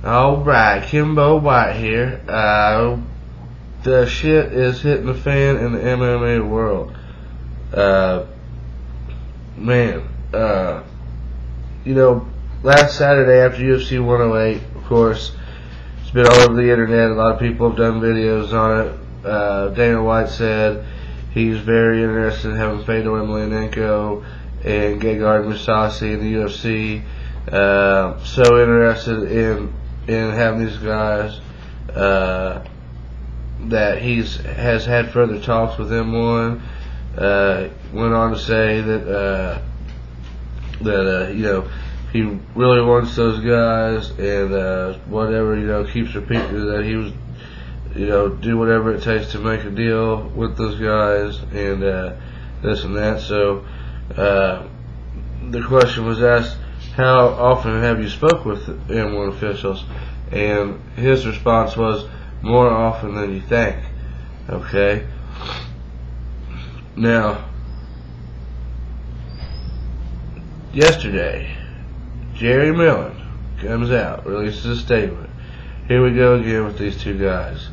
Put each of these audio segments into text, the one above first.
Alright, Kimbo White here. The shit is hitting the fan in the MMA world. Last Saturday after UFC 108, of course, it's been all over the internet. A lot of people have done videos on it. Dana White said he's very interested in having Fedor Emelianenko and Gegard Mousasi in the UFC. So interested in having these guys that has had further talks with them on. Went on to say that he really wants those guys, and keeps repeating that he was do whatever it takes to make a deal with those guys, and this and that. So the question was asked, how often have you spoke with M1 officials? And his response was, more often than you think. Okay? Now, yesterday, Jerry Millen comes out, releases a statement. Here we go again with these two guys.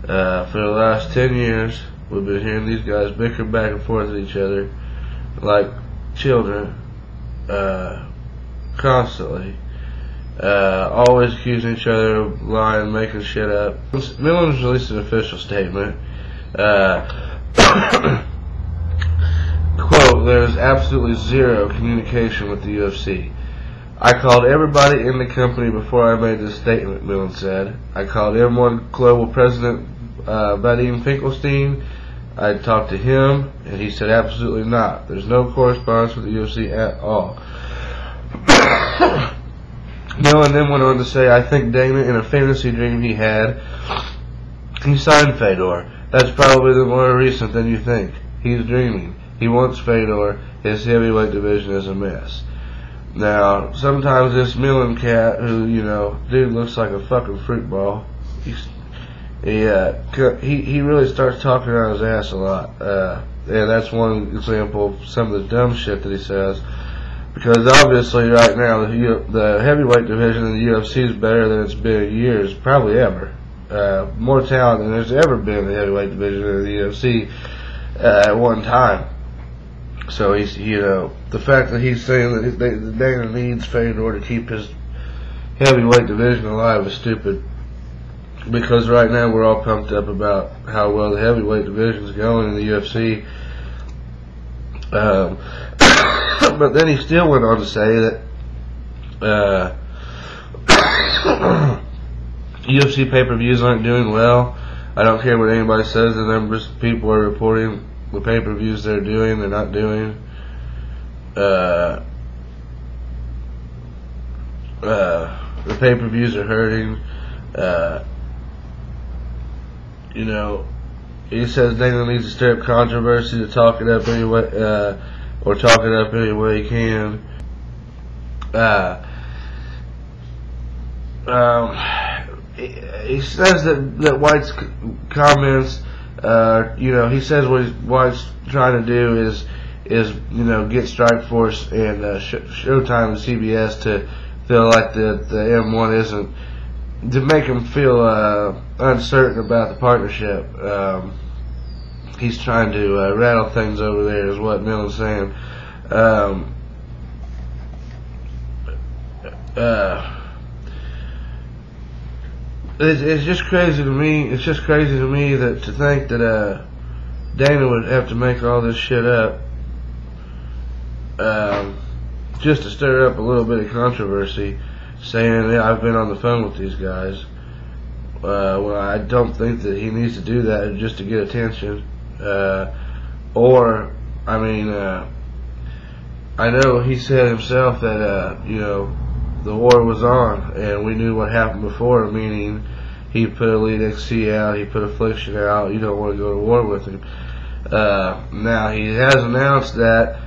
For the last 10 years, we've been hearing these guys bicker back and forth at each other like children, constantly. Always accusing each other of lying, making shit up. Millen's released an official statement. Quote, there's absolutely zero communication with the UFC. I called everybody in the company before I made this statement, Millen said. I called M1 Global President Vadim Finkelstein. I talked to him, and he said absolutely not. There's no correspondence with the UFC at all. Millen then went on to say, I think Dana, in a fantasy dream he had, he signed Fedor. That's probably the more recent than you think. He's dreaming. He wants Fedor. His heavyweight division is a mess. Now, sometimes this Millen cat, who, dude looks like a fucking fruit ball, he really starts talking out his ass a lot. And that's one example of some of the dumb shit that he says. Because obviously right now the heavyweight division in the UFC is better than it's been in years, probably ever. More talent than there's ever been in the heavyweight division in the UFC at one time. So he's, the fact that he's saying that Dana needs Fedor to keep his heavyweight division alive is stupid. Because right now we're all pumped up about how well the heavyweight division is going in the UFC. But then he still went on to say that UFC pay-per-views aren't doing well. I don't care what anybody says. The numbers people are reporting, the pay-per-views they're doing, they're not doing. The pay-per-views are hurting. He says Dana needs to stir up controversy to talk it up anyway, or talk it up any way he can. He says that White's comments, he says what White's trying to do is get Strikeforce and Showtime and CBS to feel like the M1 isn't, to make him feel uncertain about the partnership. He's trying to rattle things over there, is what Millen's saying. It's just crazy to me. It's just crazy to me that to think that Dana would have to make all this shit up just to stir up a little bit of controversy, saying I've been on the phone with these guys. Well, I don't think that he needs to do that just to get attention. I know he said himself that the war was on, and we knew what happened before, meaning he put Elite XC out, he put Affliction out, you don't want to go to war with him. Now, he has announced that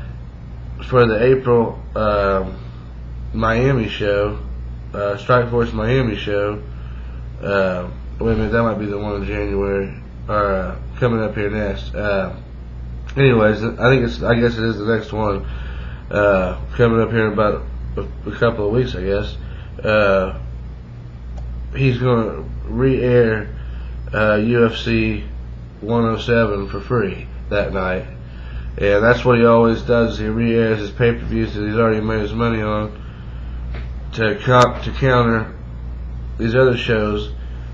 for the April Miami show, Strikeforce Miami show, wait a minute, that might be the one in January, or coming up here next. Anyways, I guess it is the next one, coming up here in about a couple of weeks, I guess. he's going to re-air UFC 107 for free that night. And that's what he always does. He re-airs his pay-per-views that he's already made his money on to counter these other shows,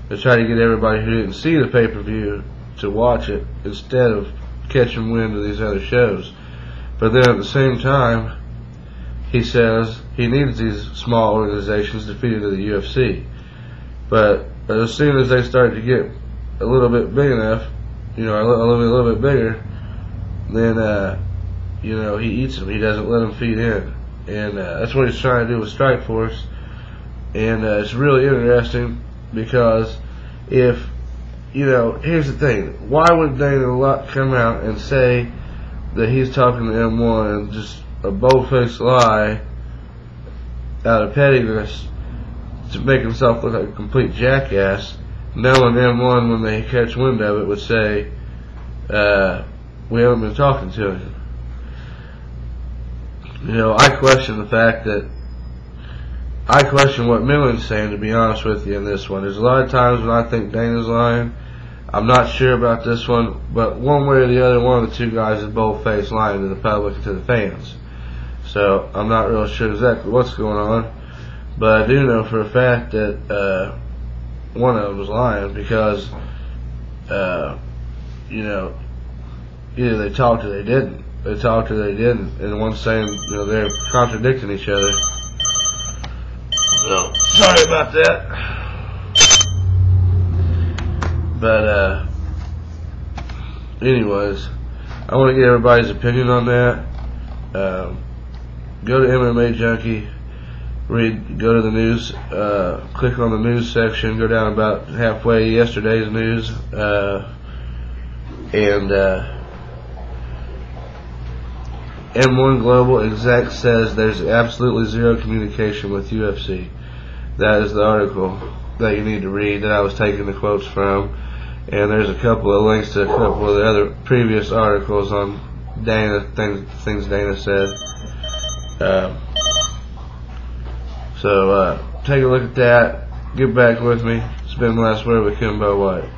to try to get everybody who didn't see the pay-per-view to watch it instead of catching wind of these other shows. But then at the same time, he says he needs these small organizations to feed into the UFC. But as soon as they start to get a little bit big enough, a little bit bigger, then he eats them. He doesn't let them feed in, and that's what he's trying to do with Strikeforce. And it's really interesting because if here's the thing: why would Dana come out and say that he's talking to M1 and just a bold-faced lie out of pettiness to make himself look like a complete jackass, knowing M1, when they catch wind of it, would say, we haven't been talking to him. I question what Millen's saying, to be honest with you, in this one. There's a lot of times when I think Dana's lying. I'm not sure about this one, but one way or the other, one of the two guys is bold-faced lying to the public and to the fans. So I'm not real sure exactly what's going on, but I do know for a fact that one of them was lying, because either they talked or they didn't. They talked or they didn't, and one's saying they're contradicting each other. So sorry about that. But anyways, I want to get everybody's opinion on that. Go to MMA Junkie, go to the news, click on the news section, go down about halfway yesterday's news, and M1 Global exec says there's absolutely zero communication with UFC. That is the article that you need to read that I was taking the quotes from. And there's a couple of links to a couple of the other previous articles on Dana, things Dana said. So take a look at that. Get back with me. It's been the last word with Kimbo White.